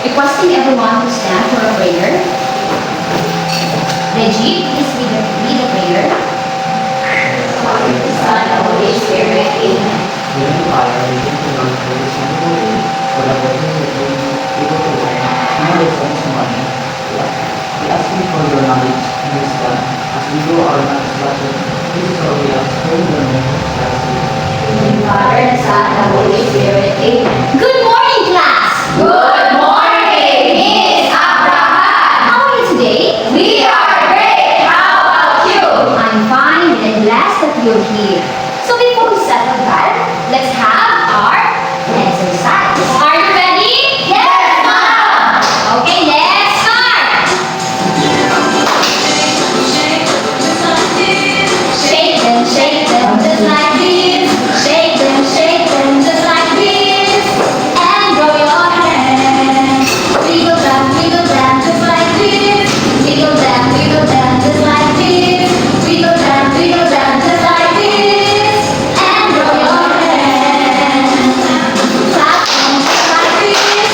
Requesting everyone to stand for a prayer. Reggie, please lead the prayer. Father, the Son, and the Holy Spirit. Amen. Heavenly Father, we thank you, Lord, for this wonderful day, for the blessings that you able to learn in our lesson this morning. We ask you for your knowledge and wisdom as we do our matters lesson. This is our will, for in the name of Jesus. Father, the Son, and the Holy Spirit. Amen. Good morning, class! Good morning, Miss Abraham. How are you today? We are great. How about you? I'm fine and blessed that you're here. So before we settle down, let's have our exercise. Are you ready? Yes, Mom. Okay, let's start. Shake them just like this. Shake them just like this. And roll your hands. Wiggle them just like this. Wiggle them just like this. Wiggle them just like this. And roll your hands. Clap them just like this.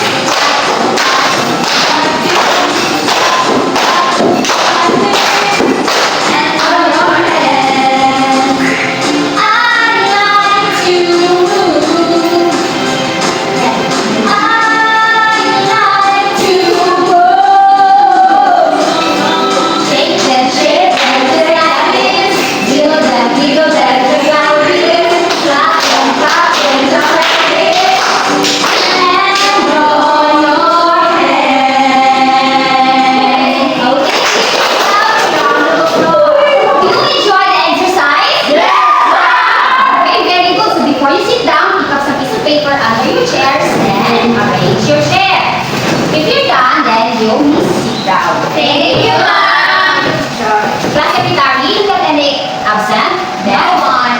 And roll your hands. I like to move. I like to roll. Shake them just like this. Wiggle them just like this. Clap them just like this. And roll your hands. Okay, round the floor. Do you enjoy the exercise? Okay, very good. So before you sit down, pick up some piece of paper under your chairs and arrange your chair. If you're done, then you may sit down. Thank you, Mom. Class secretary, do you have any absent? No one.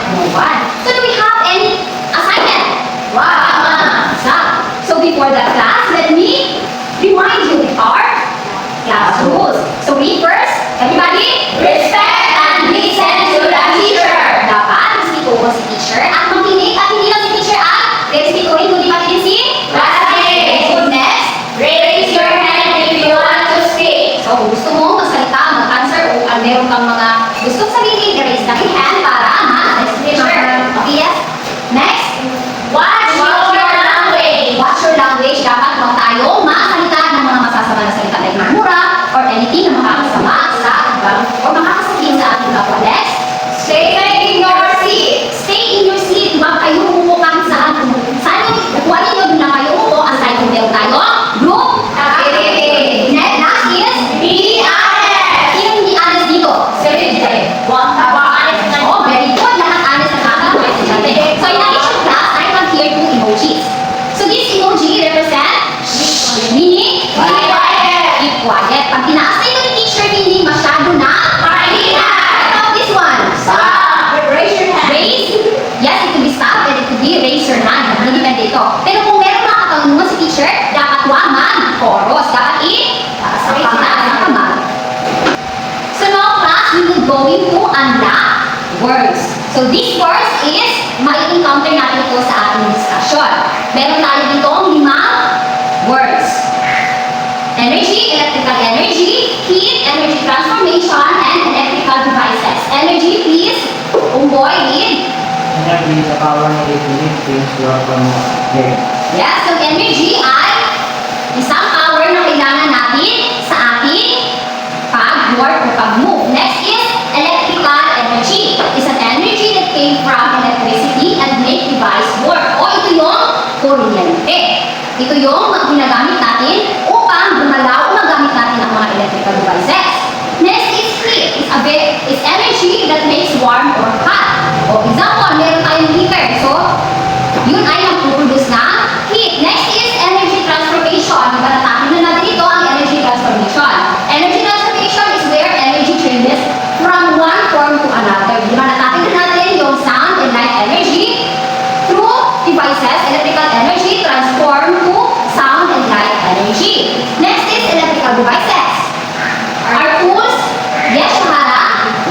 So do we have any assignment? Wow. So before the class, let me remind you of our class rules. So read first, everybody. Respect and listen to the teacher. Dapat respeto mo si teacher at makinig at hindi lang si teacher at respetuhin kundi pati din si Classmate. Okay, good, next. Raise your hand if you want to speak. So kung gusto mo magsalita, mag-answer o meron kang mga gustong sabihin, raise na yung hand para Teacher. Okay, yes. Next. Watch your language. Watch your language. Dapat huwag tayo masalita ng mga masasama na salita like mura or anything na makakasama sa ibang or makakasakit sa ating kapwa. Next. Stay in your seat. Stay in your seat. Huwag kayo umupo kahit saan. Saan yung kuha ninyo doon lang kayo umupo aside kung meron tayo group activity. Last is Be honest. sino hindi honest dito? Huwag ka ba honest na Oh, very good. Lahat honest na kakalakas sa dati. So in addition class, I have here two emojis. So this emoji represent meaning Be quiet. keep quiet. Pag tinaas na ito ni teacher, hindi masyado na Maingay. What about this one? Stop. Raise your hand. Raise. Yes, it could be stop and it could be raise your hand. Hindi depende ito. Pero kung meron mga katanungan si teacher, dapat huwag man-chorus. Dapat sa pangtaas ng kamay. So now class, we will go into unlock words. So these words is mai-encounter natin ito sa ating discussion. Meron tayo dito 5 words. Energy, electrical energy, heat, energy transformation, and electrical devices. Energy, please. Umboy, lead. Energy is the power needed to lift things you are from there. Yes, so energy ay isang power na kailangan natin sa ating pag-work o pag-move. Next is electrical energy. It's an energy that came from electricity and make device work. O ito yung kuryente. Ito yung ginagamit natin upang gumalaw o magamit natin ang mga electrical devices. Next is heat. It's energy that makes warm or hot. O example, meron tayong heater. So, yun ay nagpuproduce ng heat. Next is energy transformation. Diba natapin na natin ito ang energy transformation. Energy transformation is where energy changes from one form to another. Diba natapin na natin yung sound and light energy through devices, electrical energy transform to sound and light energy. Next is electrical devices. Our tools, yes, Shahara?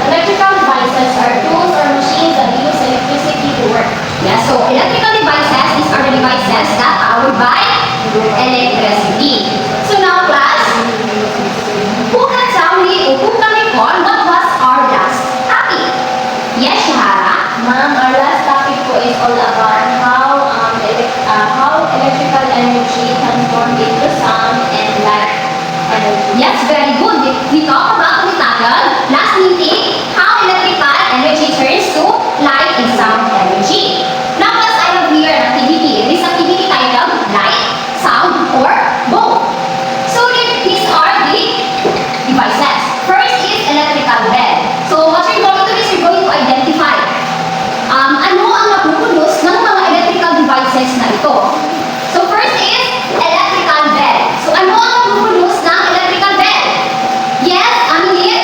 Electrical devices are tools or machines that use electricity to work. Yes, so electrical devices, these are the devices that powered by Yes, very good. We talked about the title, last meeting, how electrical energy turns to light and sound energy. Now, class, I have here an activity. This activity titled light, sound, or both. So, these are the devices. First is electrical bell. So, what you're going to do is you're going to identify ano ang napupulos ng mga electrical devices na ito. So, first is electrical bell. So, ano ang napupulos ng electrical bell? Yes, Amelie?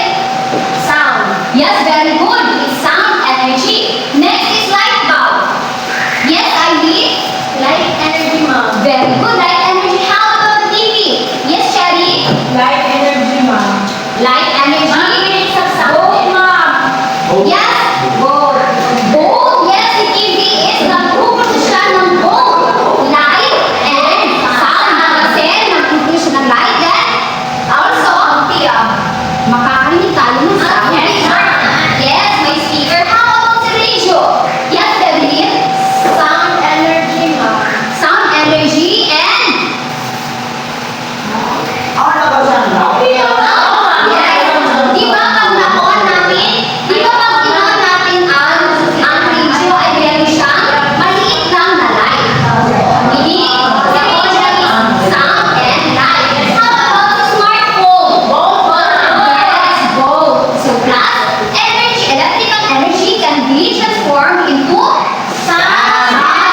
Sound. Yes, very good. It's sound energy. Next is light bulb. Yes, Ivy? Light energy, ma'am. Very good. Light energy. How about the TV? Yes, Cherry? Light energy, ma'am. Light energy. Both, ma'am. Yes. Both. Both. Yes, the TV is nagpupulos siya ng both light and sound. Kasi nagpupulos siya ng light and also makakarinig tayo ng sound. Yes, may speaker. How about the radio? Yes, Beverly? Sound energy, ma'am. Sound energy and Ako na ba siya na? yes. Di ba pag na-on natin, di ba pag in-on natin ang radio ay meron siyang maliit lang na light. Meaning, the radio is sound and light. How about the smartphone? Yes, both. So, class, energy, electrical energy can be transformed into sound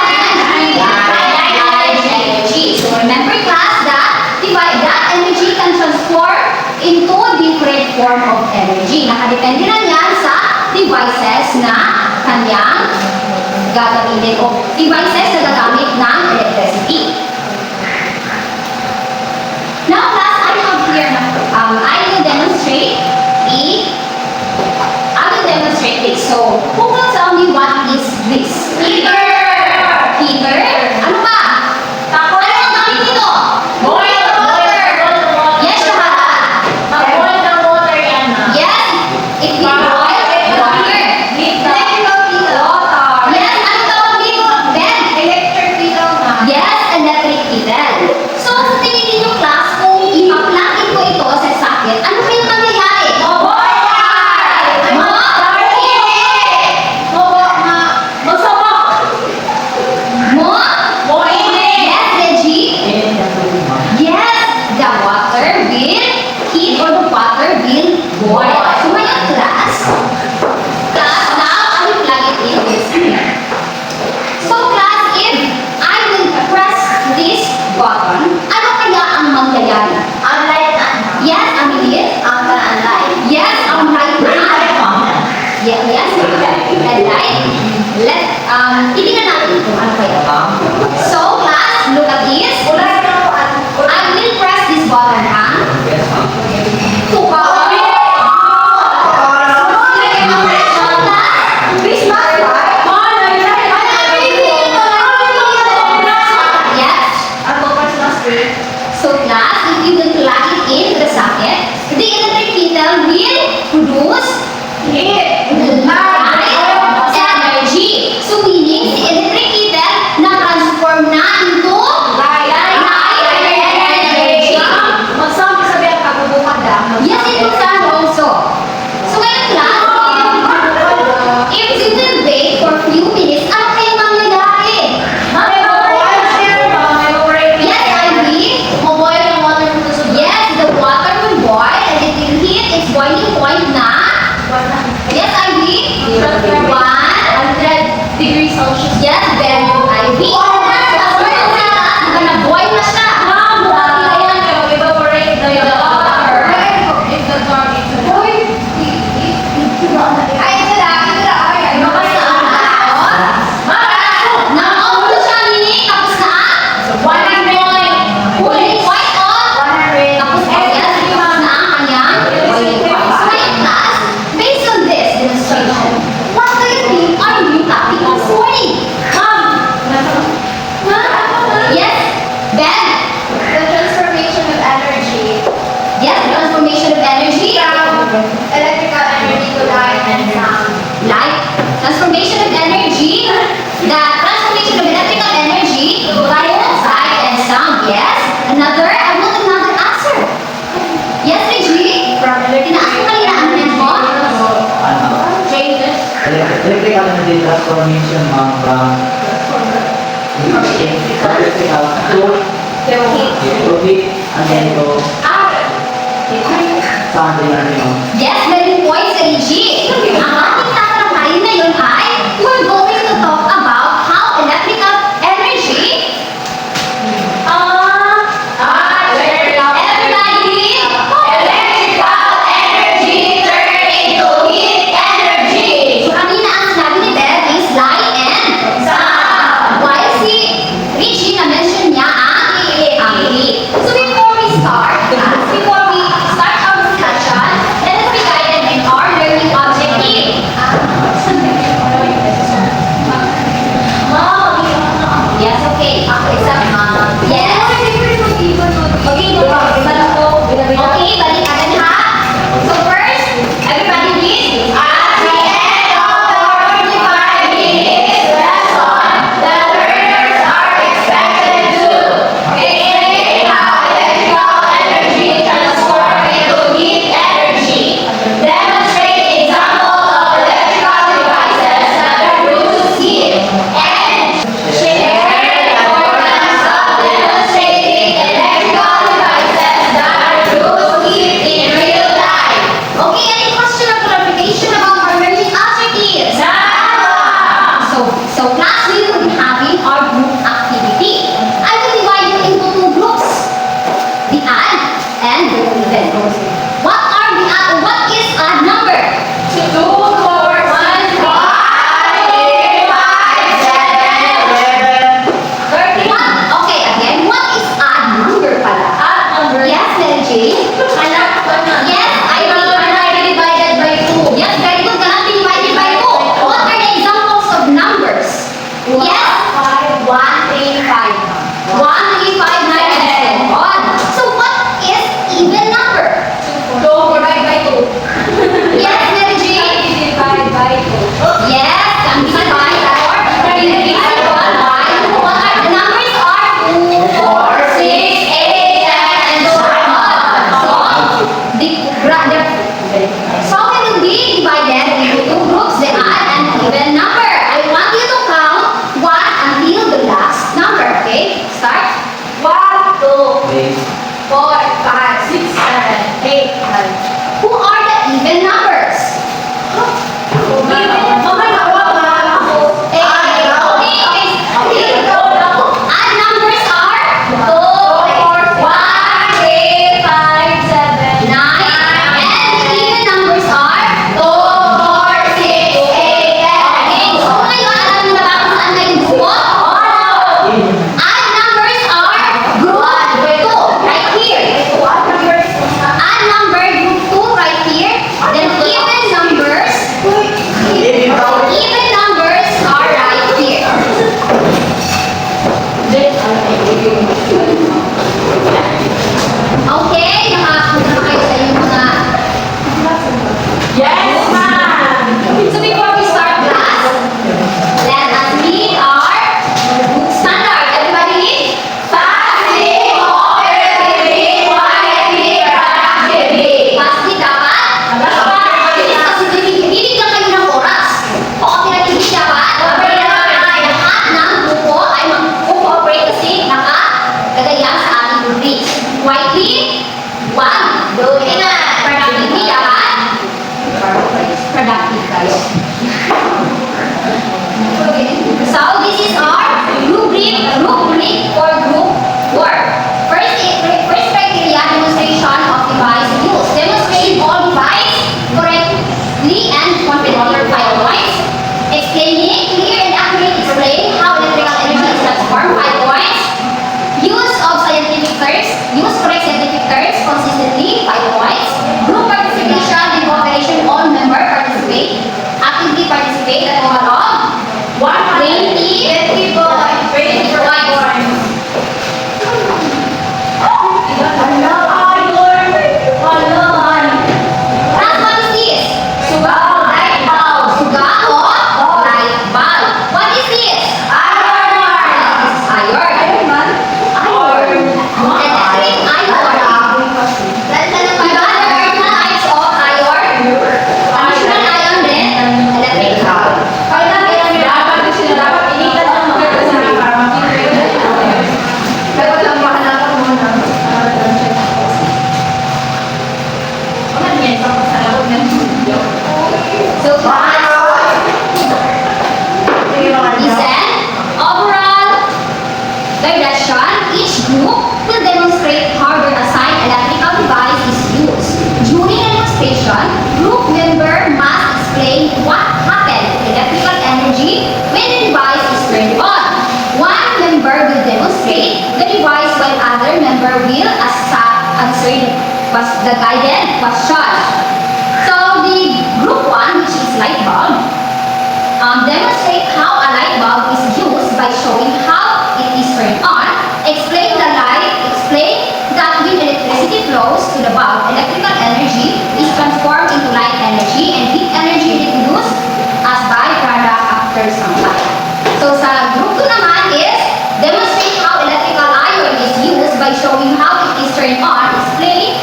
and light energy. So, remember class that energy can transform into different form of energy. Nakadepende na yan sa devices na kanyang gagamitin o devices na gagamit ng electricity. Now, class, I have here, I will demonstrate this. So, who will tell me what is this? Heater! Heater? Ano ba? Ano ang gamit nito? Yes, Shahada. Yes, it will boil water. Electrical kettle. Yes, ano tawag dito? Then, yes, electric kettle. So, sa tingin ninyo, class, kung ipa-plug-in ko ito sa socket, ano kayong mangyayari? Yes, Reggie? Yes, the water will heat or the water will boil. So, ngayon, class, now I will plug it in this here. So, class, if I will press this button, ano kaya ang mangyayari? Yes, Amelie? Yes, ang light na. Yes, and light. Titingnan natin kung ano kaya. So, class, look at this. I will press this button, ha? Yes, ma'am. To power. Yes. So, class, if you will plug it into the socket, the electric kettle will produce light energy. So, meaning the the transformation of electrical to heat and then to something like Yes, galing points kay G. Ang ating tatalakayin ngayon ay we're going to talk about how electrical energy kanina ang sinabi ni Beth is light and while si Richie na-mention niya ang heat. So before we start our discussion, let us be guided in our learning objective. Yes, okay. Except yes. Okay, balik agad ha. So first, everybody please. At the end of the 45 minutes lesson, the learners are expected to explain how electrical energy transforms into heat energy, demonstrate examples of electrical devices that produce heat, and share the importance of demonstrating electrical devices that produce heat in real life. Okay, any question or clarification about our learning objectives? So class, we will be having our group activity. I will divide you into two groups. The odd and the even. What is odd number? 2, 4, 1, 5, 7, 31. Okay, again, what is odd number pala? Odd number. Yes, Mary Jane? Anak ko na. Yes, I divided by 2. Yes, very good. Cannot be divided by 2. What are the examples of numbers? Yes? 5, 1, 3, 5. 1, 3, 5, 9, and 7. So what is even number? 2 divided by 2. Yes, Mary Jane? Divided by 2. Yes, can be divided or divisible by 2. What are the numbers are? 2, 4, 6, 8, 10, and so on. So we will be divided into two groups, the odd and even number. I want you to count 1 until the last number, okay? Start. 1, 2, base 4, 5, 6, 7, 8, 9. Who are the even numbers? Odd numbers are 9, and the even numbers are okay. So ngayon, alam niyo na ba kung saan kayo gusto? Odd numbers are group 2, right here. Odd number group 2 right here. Then was the guided question. So the group 1, which is light bulb, demonstrate how a light bulb is used by showing how it is turned on. Explain that when electricity flows to the bulb, electrical energy is transformed into light energy and heat energy reproduced as byproduct after some time. So sa group 2 naman is demonstrate how electrical iron is used by showing how it is turned on. Explain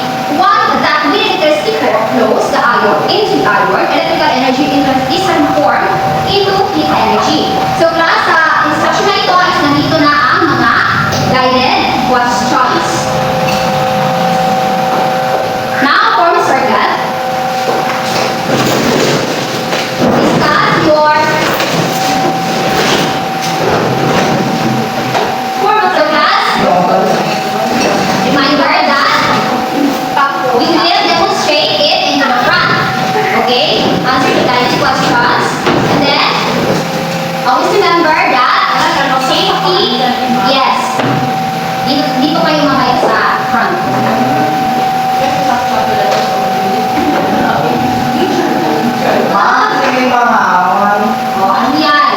that when electricity flows the iron into the iron, electrical energy is transformed into heat energy. So class, sa instruction na ito is nandito na ang mga guided questions. Now, form a circle. Discuss your so class, reminder that we will demonstrate it in the front. Okay? Answer the guided questions. And then, always remember that safety, yes. Dito kayo mamaya sa front. O, ano yan?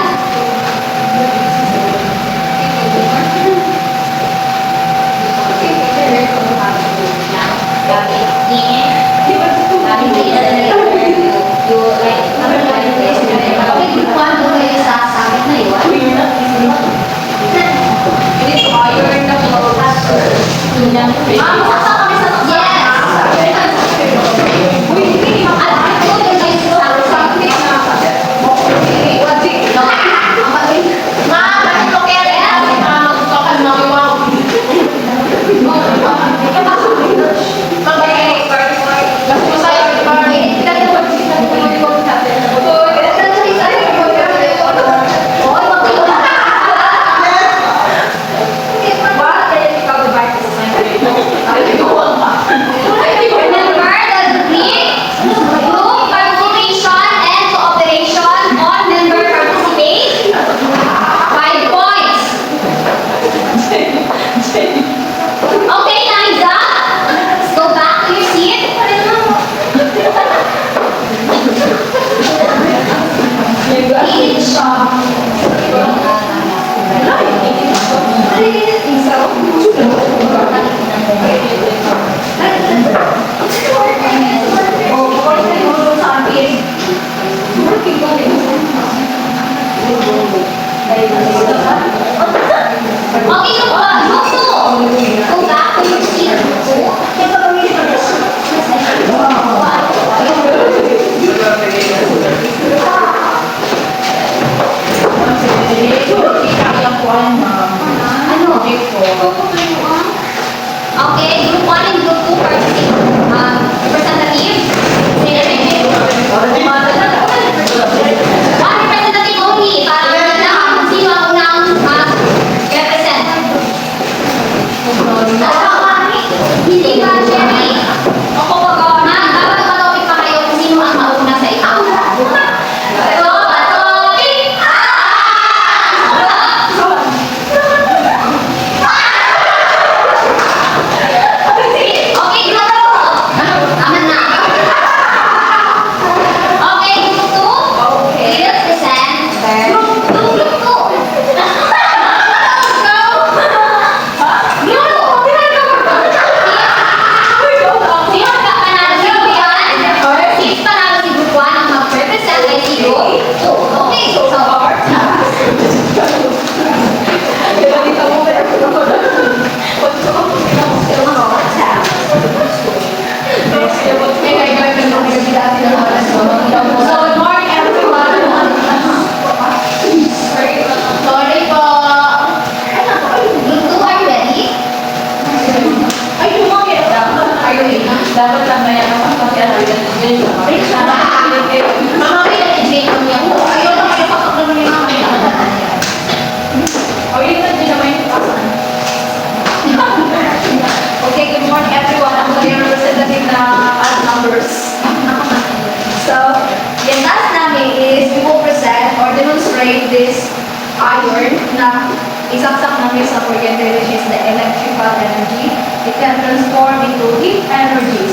iron na isaksak namin sa kuryente, which is the electrical energy. It can transform into heat energy.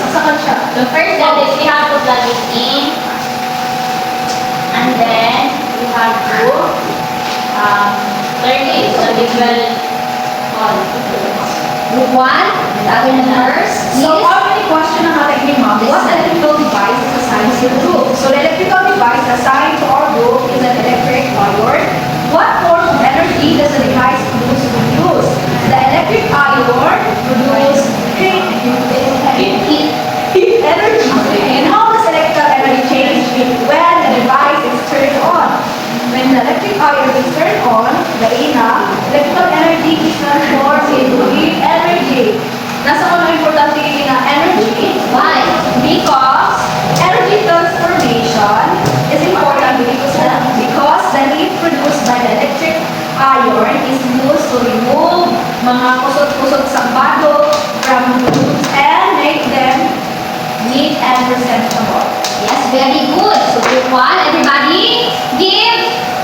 The first step is we have to plug it in. And then we have to turn it so it will on. Group 1, other numbers. So, how many question ang ating ma'am? What electrical device is assigned to your group? So, the electrical device assigned to our group is an electric iron. What form of energy does the device produce when used? The electric iron produces heat energy. And how does electrical energy change when the device is turned on? When the electric iron is turned on, the electrical energy is transformed into heat energy. Nasa ano importante yung energy? Why? Because energy transformation is important because the heat produced by the electric iron is used to remove mga kusot-kusot sa bado from goods and make them neat and presentable. Yes, very good. So group 1, everybody, give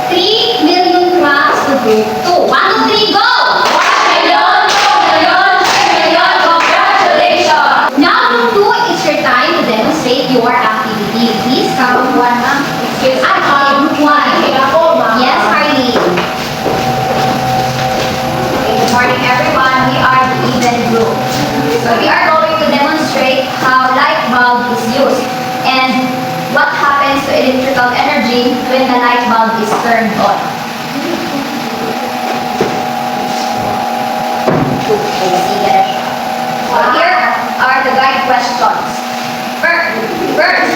3 million claps to group 2. 1, 2, 3, go! 1 million, 2 million, 3 million, congratulations! Now group 2, it's your time to demonstrate your activity. Please come group 1, ma'am. Excuse me. Group 1. Ako, ma'am. Yes, Harley. Okay, good morning everyone. We are the event group. So we are going to demonstrate how light bulb is used and what happens to electrical energy when the light bulb is turned on. So here are the guide questions. First,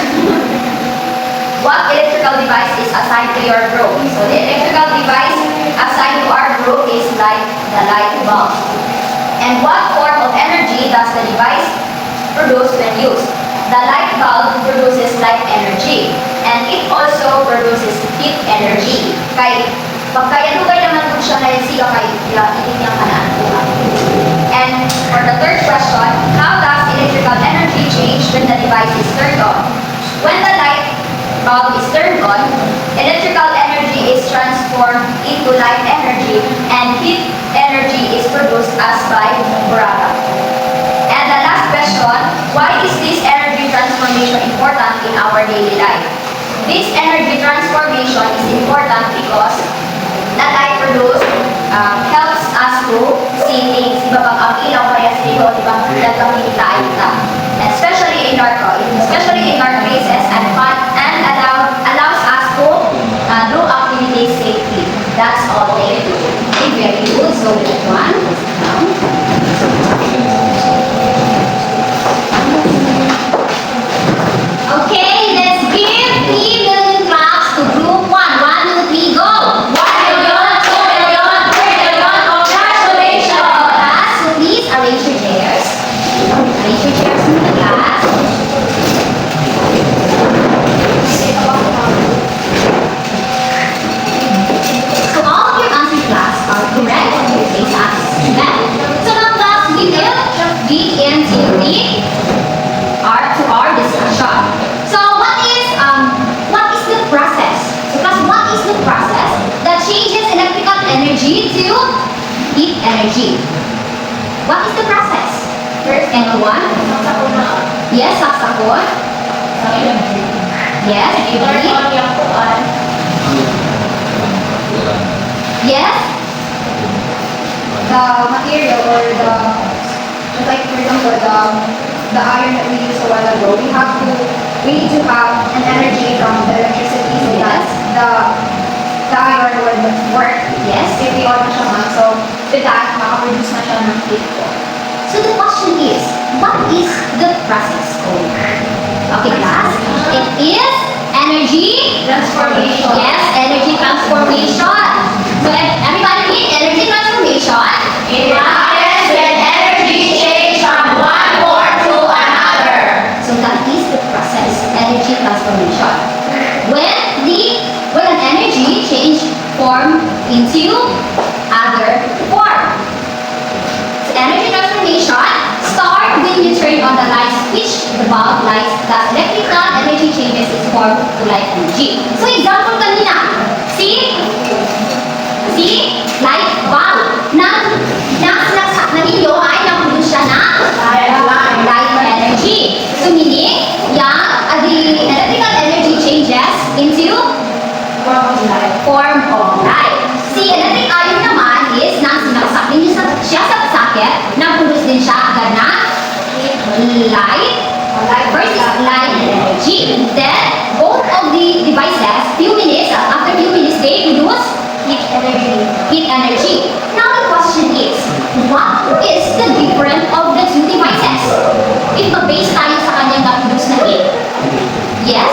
what electrical device is assigned to your group? So the electrical device assigned to our group is like the light bulb. And what form of energy does the device produce when used? The light bulb produces light energy. And it also produces heat energy. Pagkayalugay naman po siya na siya kay inyang kanaan. And for the third question, how does electrical energy change when the device is turned on? When the light bulb is turned on, electrical energy is transformed into light energy and heat energy is produced as by Murata. And the last question, why is this energy transformation important in our daily life? This energy transformation is important because the light produced helps us to see things. Diba pag ang ilaw kaya sa iyo, diba nagkakita-kita. Especially in our places and allows us to do activities safely. That's all they do. Okay, very good. So this one. Okay, let's give 3 million claps to group 1. 1, 2, 3, go! 1 million, 2 million, 3 million, congratulations! Class, so please arrange your chairs. Arrange your chairs in the class. So all of your answer class are correct. Please ask them. So now class, we will dig into our discussion. So what is the process? So class, what is the process that changes electrical energy to heat energy? What is the process? First, anyone? Yes, saxophone. Yes, Turn Judy. on yung kuwan. Yes. The material or just like for example, the iron that we used a while ago, we need to have an energy from the electricity. So yes, the iron will work. Yes, if we on na siya ma'am. So with that, makaproduce na siya ng heat po. So the question is, what is the process called? Okay, class. It is energy Transformation. Yes, energy transformation. So everybody read energy transformation. It happens when energy changes from one form to another. So that is the process, energy transformation. When an energy change form into other form. So energy transformation start when you turn on the light switch, the bulb lights, that electrical energy changes its form to light energy. So example kanina, see light bulb na ninyo ay naproduce siya ng light energy. So meaning, light. First is light and energy. Then, both of the devices, after few minutes, they produce heat energy. Heat energy. Now the question is, what is the difference of the two devices? If mag-base tayo sa kanyang na-produce na heat. Yes?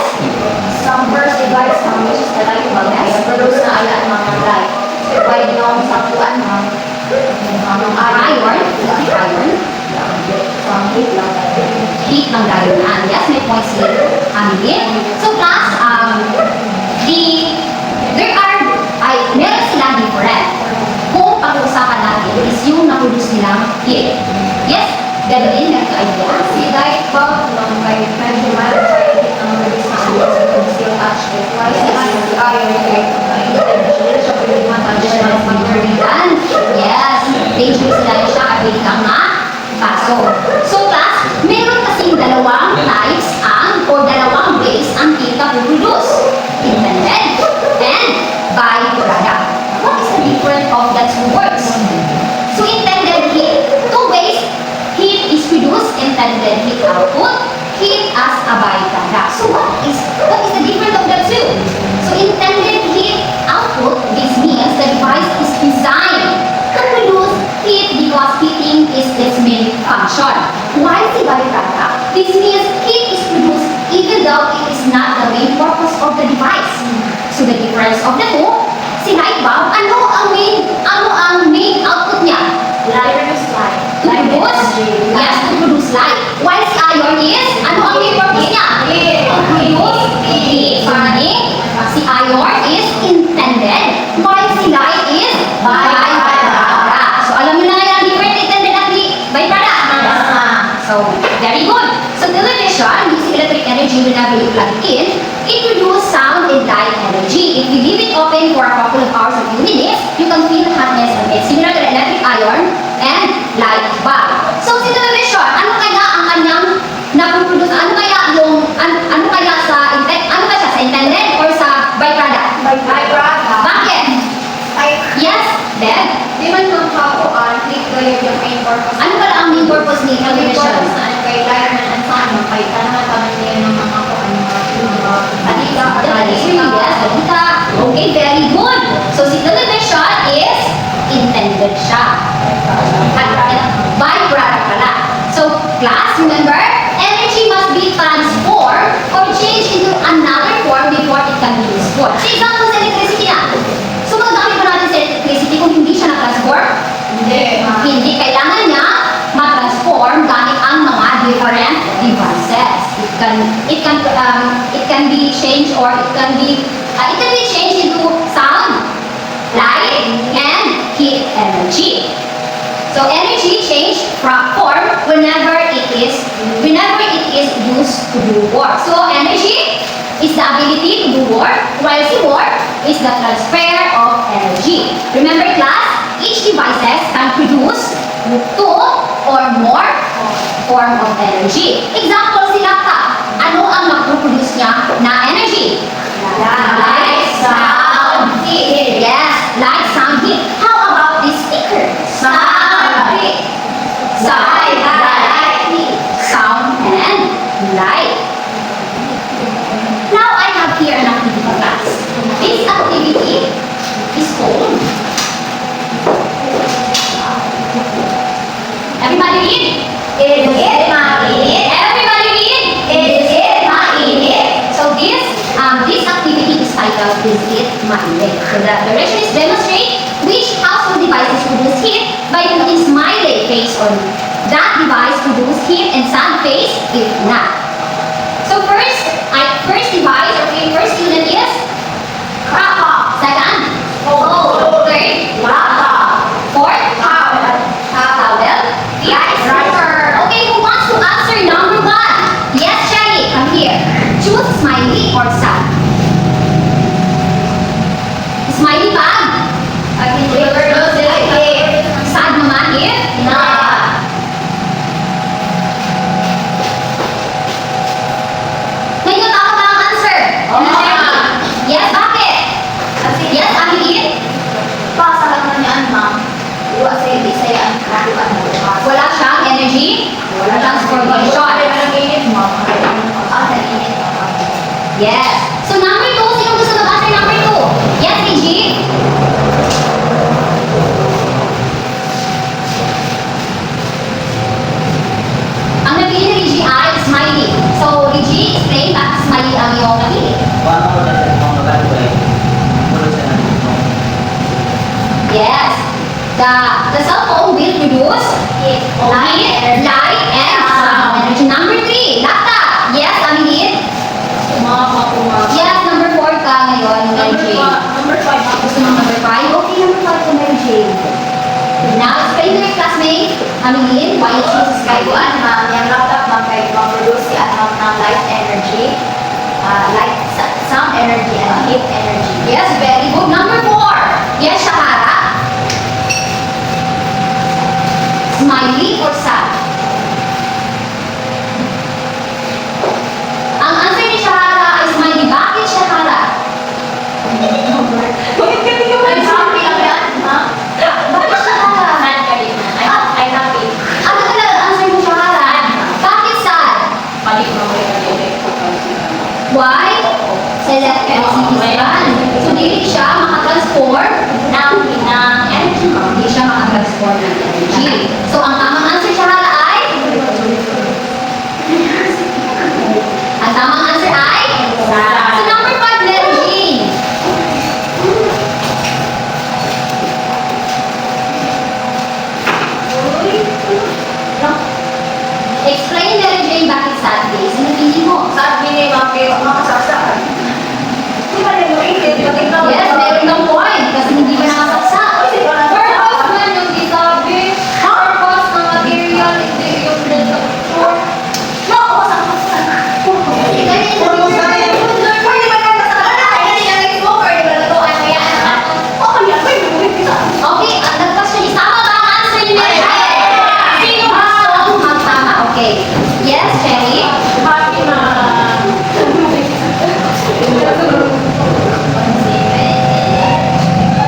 Some first device which is the light bulb, yes, produce na ayan mga light. While yung sa kuan mga Iron. from heat lang tayo. Heat ng dayuhan. Yes, may points here. So class, meron silang different. Kung pag-uusapan natin is yung na-produce nilang heat. Yes? Ganun din, meron ka idea. Si light bulb lang by medyo mild side heat ng release na siya so kung still touch it. Why si iron like energy siya pwede matouch siya ng Yan. Yes. Dangerous sila siya kapit kang kaso. So class, meron kasing dalawang types dalawang ways ang heat na produce. Intended and byproduct. What is the difference of the two words? So intended heat, two ways heat is produced, intended heat output, heat as a byproduct. So what is the difference of the two? So intended heat output, this means the device is designed to produce heat because heating is its main function. Why is the byproduct? This means heat is produced even though it is not the main purpose of the device. So the difference of the two, si light bulb, ano ang main output niya? light is light. To produce? Yes, to produce light. While si iron is, ano ang main purpose niya? To produce heat. Si iron is intended, while si light is byproduct. So alam niyo na nga yung different intended at byproduct. So, very good. So television uses electric energy whenever you plug it in. It produces sound and light energy. If you leave it open for a couple of hours or few minutes, you can feel hotness of it. Similar to the electric iron and light bulb. So si television, ano kaya ang kanyang napuproduce? Ano kaya sa intended or sa byproduct? Byproduct. Bakit? Yes, Deb? Di man nung kapuan, heat kayo yung main purpose. Ano pala ang main purpose ni Ang main television? purpose na kay lineman and sun, kay tanaman kami niya ng mga kuan Adita. Okay, very good. So, si television is intended siya. Byproduct pala. So, class, remember, energy must be transformed or changed into another form before it can be used for. So, example sa electricity na. So, magagamit pa natin sa electricity kung hindi siya na-transform? Hindi. Kailangan niya ma-transform gamit ang mga different devices. It can be changed or it can be changed into sound, light, and heat energy. So energy change from form whenever it is used to do work. So energy is the ability to do work, while the work is the transfer of energy. Remember class, each devices can produce two or more form of energy. Example, si laptop. Ano ang nagpo-produce niya na energy? Light, sound, heat. Yes, light, sound, heat. How about this speaker? Sound, heat. Sound, light, heat. Sound and light. Now I have here an activity class. This activity is called. Everybody read. Is it mainit? Everybody read. Is it mainit? So this activity is titled Is it mainit? So the direction is demonstrate which household devices produce heat by putting smiley face on that device produce heat and sad face if not. So first device, okay, first unit is laptop. Second, third, laptop. Fourth, towel. Riser. Okay, who wants to answer number one? Yes, Shelly, come here. Choose smiley or sad. Smiley bag. Sad naman if not. Ngayon, tama ba ang answer? Yes, bakit? Yes, Amin? Pasa lang na niyan, ma'am. Iwa sa hindi saya ang kakuan mo. Wala siyang energy? Wala transformation. Yes. So number 2, sino gusto mag-answer number 2? Yes, Reggie? Ang napili ni Reggie ay smiley. So, Reggie, explain bakit smiley ang iyong napili. Paano ko natin ang mag-alway? Mula sa nandito. Yes. The cell phone will produce light, and sound energy. Number 3, laptop. Yes, Aminit? Yes, number 4 ka ngayon, Mary Jane. Gusto mo number 5? Okay, number 5 ka, Mary Jane. Now, explain to your classmate, Aminit, why you choose Sky One. Yung laptop mag-produce si ng light energy, light sound energy and heat energy. Yes, very good. Number 4. Yes, Shahara. Smiley or sad? Ang answer ni Shahara ay smiley. Bakit Shahara? Bakit ka hindi I'm happy lang yan. Ha? Bakit Shahara? Sad ka din. I'm happy. Ano ka lang answer mo Shahara? Bakit sad? Balik mo ko Why? Sa electricity yan. So, hindi siya makatransform ng energy. Hindi siya makatransform ng energy. So, ang tamang answer Shahara ay? Ang tamang answer ay? So, number 5, Mary Jane. Explain, Mary Jane, bakit sad days? Ano pinili mo? Sabi ni makasaksakan. Di ba rin mo itin? Tingnan mo. Yes, meron kang point kasi hindi ka nakasaksak. Purpose man yung gisabi. Purpose ng material, hindi yung structure. No, kasaksakan. Okay, ang nag-question is, tama ba ang answer ni Mary Jane? Sino gustong magtama? Okay. Yes, Cherry? Happy na.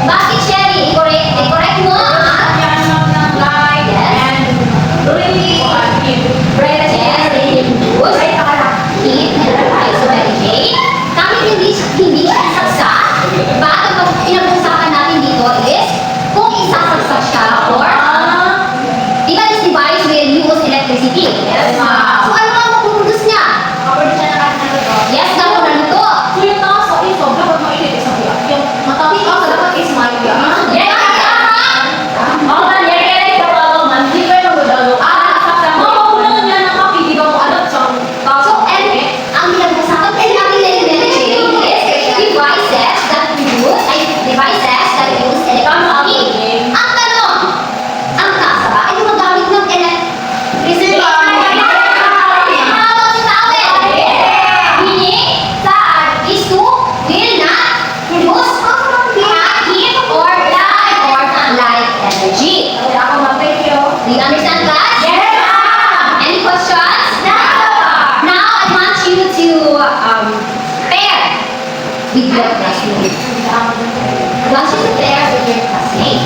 Bakit, Cherry? I-correct mo, ha? Yan ng light and really Yes, they induce heat and light. So, Mary Jane, kahit hindi siya saksak, bakit ang pinag-usapan natin dito is kung isasaksak siya or di ba this device will use electricity? Yes, ma'am. So, ano ang mapuproduce niya? Kapag siya nakasanagot. Yes, gano'n na ito. So yung taas sa iso, dapat mainit sa biyak. Yung mataas sa dapat is mild yan. Yes, Ako na niya, kaya ito pa ako man. Di ba yung magdalo? Mapapunan niya ng kapi, di ba mo alam sa taas So, sa and init? ang pinag-usapan din natin ni Mary Jane is devices that use electricity. Ang tanong, ang kasa ba ay gumagamit ng electricity? Tawag sa tawel. Meaning, saan is to will not produce heat or light energy. Kaya ako mag-thank you. Do you understand, class? Yes, ma'am! Any questions? Now, I want you to pair with your classmate. I want you to pair with your classmate.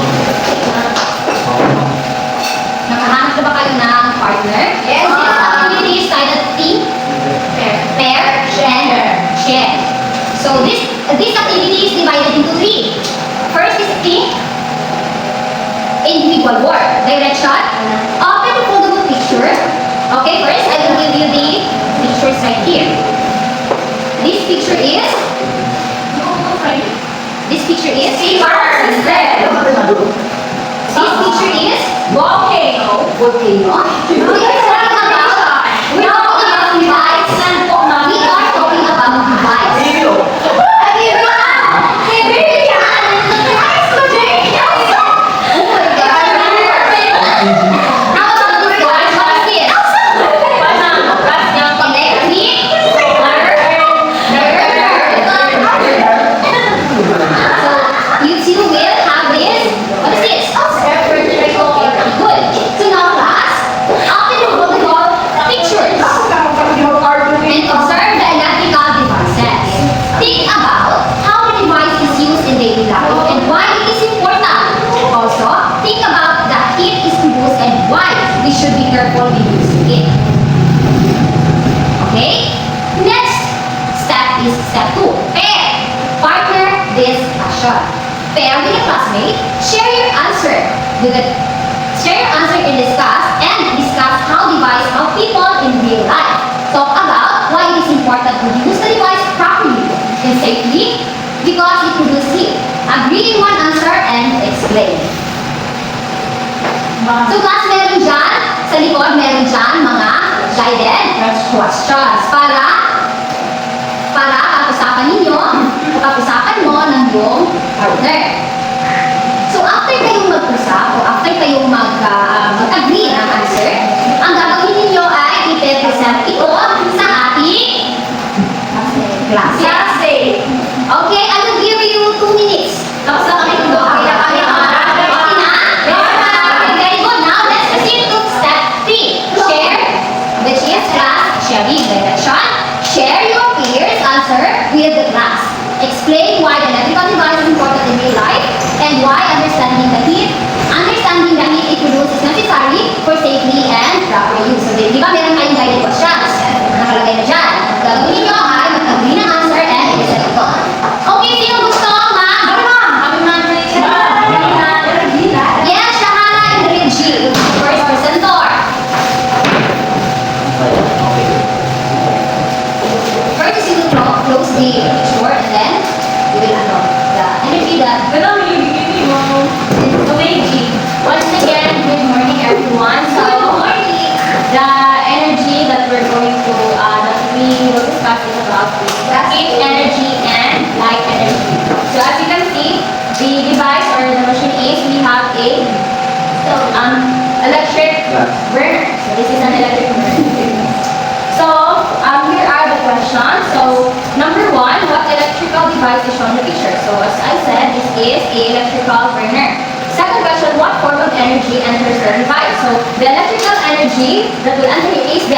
Nakahanap na ba kayo ng partner? Yes. This activity is titled team, pair, and share. So this activity is divided into 3. First is team, individual work, direction, open foldable picture. Okay, first I will give you the pictures right here. This picture is This picture is Volcano. volcano. We are talking about device. We are talking about device. Oh my God. How about this guys? What is this? So you two will have this. What is this? Okay, good. So now class, open the pair with a classmate, share your answer with a share your answer and discuss how device help people in real life. Talk about why it is important to use the device properly and safely because it produces heat. Agree in one answer and explain. So class, meron dyan, sa likod meron dyan mga guided questions para pag-usapan ninyo, pag-usapan mo ng iyong partner. So after kayong mag-usap o after kayong mag-agree ng answer, ang gagawin ninyo ay i-present ito sa ating klase. Okay, I will give you 2 minutes. Tapos na kami ito. Okay na kami. Okay na? Okay, very good. Now, let's proceed to step 3. Share, which is class sharing direction. Share your peers' answer with the class. Explain why the electrical device is important in real life and why understanding the heat it produces is necessary for safely and proper use. So, di ba meron kayong guided questions? Nakalagay na dyan. Gagawin nyo ay mag-agree ng answer and i-set ito. Okay, sino gusto Yes, Shahara and Reggie, first presenter. First, you will close the picture and then you will the energy that once again, good morning everyone. So, the energy that we're going to, that we will discuss is about heat energy and light energy. So, as you can see, the device or the machine is, we have a electric burner. So, this is an electric burner. So, here are the questions. So, number 1, what electrical device is shown in the picture? So, as I said, this is a electrical burner. Second question, what form of energy enters the device? So, the electrical energy that will enter here is the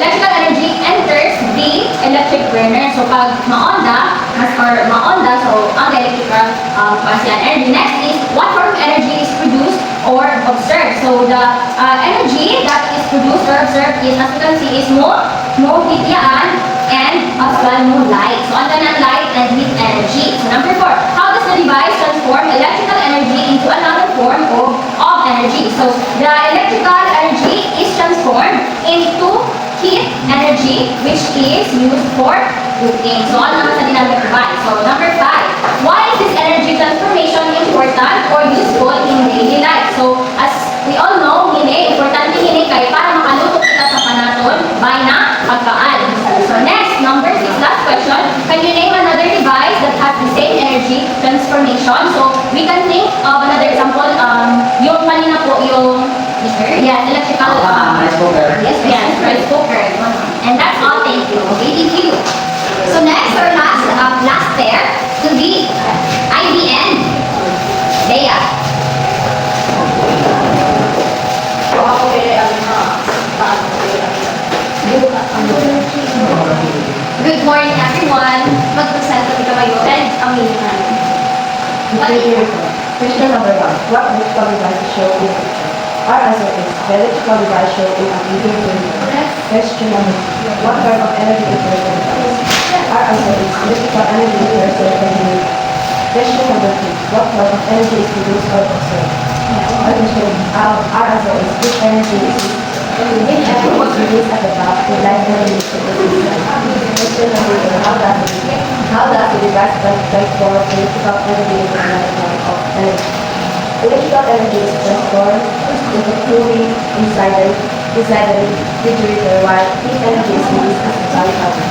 electrical energy enters the electric burner. So, pag ma-onda, so ang electrical energy. Next is, what form of energy is produced or observed? So, the energy that is produced or observed is, as you can see, is mo heat yan, and as well mo light. So, ang ng light and heat energy. So, number 4, how does the device transform electrical energy into another form of energy? So, the electrical energy is transformed into heat energy, which is used for cooking. So, ano naman sa dynamic device? So, number 5, why is this energy transformation important or useful in daily life? So, as we all know, importante kay para makaluto kita sa panaton by na pagkaan. So, next, number 6, last question, can you name another device that has the same energy transformation? So, we can think of another example, yung kanina po, yung electrical Rice cooker. Yes, rice cooker. And that's all. Thank you. Okay, thank you. So next or last pair will be IBN. Bea. Good morning, everyone. Mag-present kami kayo and amazing. Question number 1. What electrical device is shown in the picture? Our answer is the electrical device shown in a video printer. Question number 2. What type of energy enters the device? Our answer is electrical energy enters the device. Question number 3. What type of energy is produced or observed? Our answer is heat energy is released at the top with light energy is produced. Question number 4. How does the device transform electrical energy into another form of energy? Electrical energy is transformed into cooling inside the refrigerator while heat energy is released as a solid powder.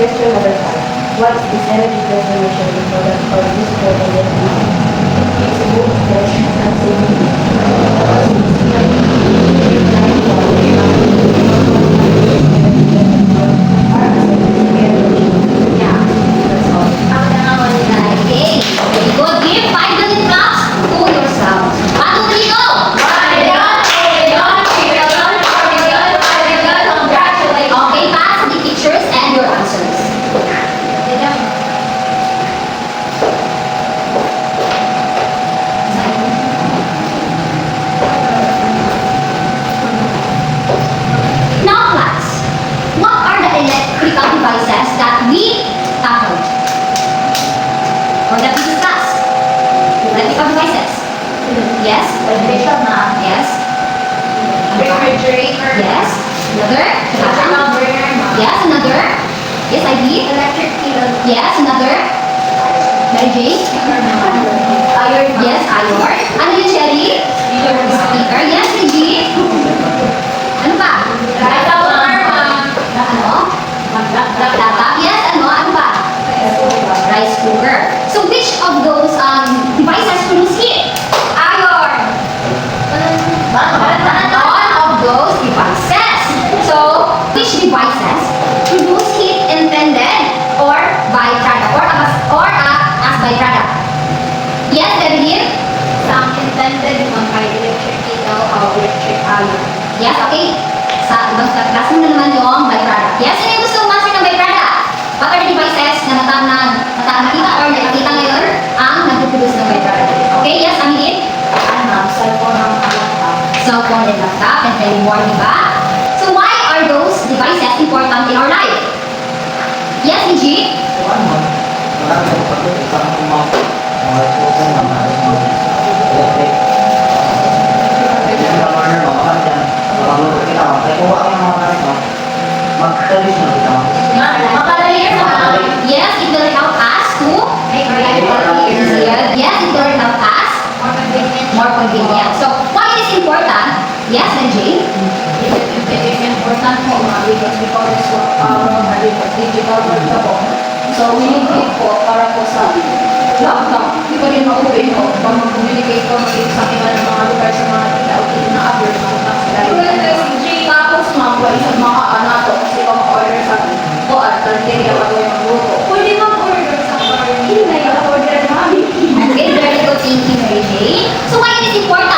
Question number 5. What is this energy transformation important or useful in the energy? It's both fresh and saving. Okay, very good. Give 5 minute claps to yourself. 1, 2, 3, go! Okay, pass the pictures and your answers. Another? Yes, another? Yes, I did. Electric kettle. Yes, another? Mary Jane? Iron. Yes, iron. Ano yun, Shelly? Speaker. Yes, Regine? Ano pa? Ano? Laptop. Yes, ano? Ano pa? Rice cooker. So which of those devices produce heat? Iron. None of those devices. So which devices produce heat intended or byproduct or as byproduct? Yes, Evelyn? Some intended by electric kettle or electric iron. Yes, okay. Sa ibang class mo na naman yung byproduct. Yes, sino yung gusto master ng byproduct? What are the devices na nakita or nakikita ngayon ang nagpuproduce ng byproduct? Okay, yes, Amin? Cellphone ang laptop. Cellphone and laptop and many more, di ba? So why are those devices important in our life? Yes, Gigi? Wala na yung pagod, isang kumapit. Mga puso ng electric. Yung governor mo, baka dyan, magluto kita mo. Kaya kuha kayo mga karit mo, mag-traditional kita mo. Yes, it will help us to Make our life easier. Yes, it will help us more convenient. more convenient. So why it is important? Yes, Jane? It is important po because it's digital world na po. So we need it po para po sa laptop. Hindi ko rin ma-open po pag mag-communicate po sa iba ng mga lugar sa mga tao na abroad mga tapos ma'am, wala sa mga anak to kasi kung order sa po at targeria pa yung magluto. Pwede mag-order sa hindi na yung order mami. Okay, very good. Thank you, Mary Jane. So why it is important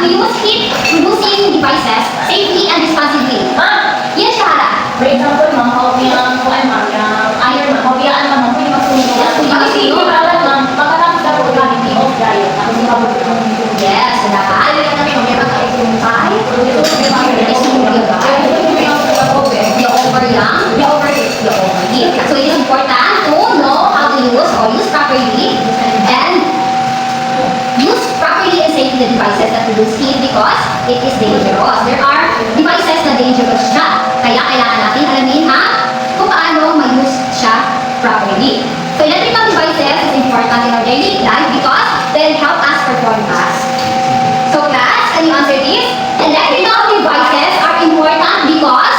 to use heat producing devices safely and responsibly? Yes, Shahara. For example, ma'am, hobbyang kuan ma'am, yung iron ma'am, hobbyan ma'am, pwede magsunog. Kasi yung kalat ma'am, pagkatapos na po kami, off dry. Tapos yung kabot ng video. Yes, dapat. Ano yung namin, may magkaitong tayo. The overheat. So it is important to know how to use or use properly and use properly and safely the devices that produce heat because it is dangerous. There are devices na dangerous siya. Kaya kailangan natin alamin kung paano ma-use siya properly. So electrical devices is important in our daily life because they help us perform tasks. So class, can you answer this? Electrical devices are important because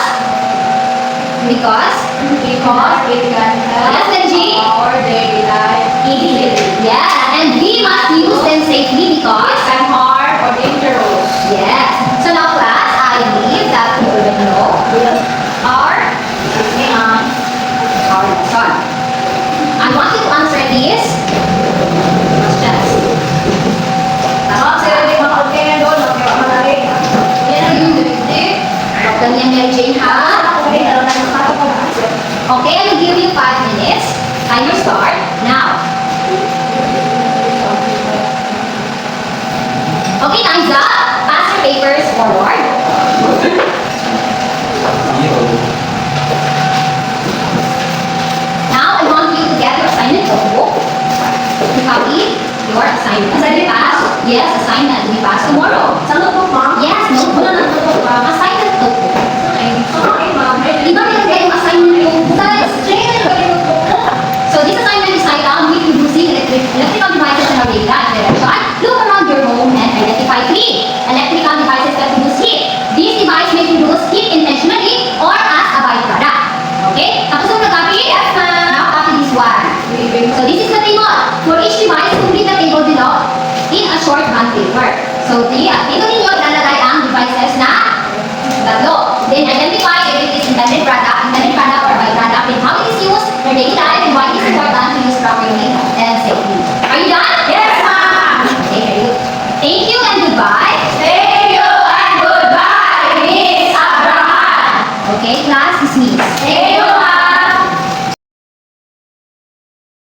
Because it can help Yes, Benji? our daily life easily. yeah, and we must use them safely because And hard or dangerous. yes. So now class, I believe that you already know our lesson. I want you to answer these questions. Ano, sila di makakaya doon, magkakamali. Yan ang yung dito. Dr. Mary Jane ha? Okay, I will give you 5 minutes. Timer start now. Okay, time's up. Pass your papers forward. Now, I want you to get your assignment notebook to copy your assignment. Assignment pass? Yes, assignment will be passed tomorrow. Sa notebook, ma'am? Yes, notebook. Wala na notebook, ma'am. Assignment notebook. Okay, ma'am. Di ba nilagay yung assignment notebook? So this assignment is titled With Using Electrical Devices in Our Daily Life Direction. Look around your home and identify 3 electrical devices that produce heat. These devices may produce heat intentionally or as a byproduct. Okay? Tapos mo na-copy? Yes, ma'am. Now copy this one. So this is the table. For each device, complete the table below in a short bond paper. So dito ninyo ilalagay ang devices na tatlo. Then identify if it is intended product or byproduct, and how it is used in your daily life, and why it is important to use properly and safely. Are you done? Yes, ma'am. Okay, very good. Thank you and goodbye.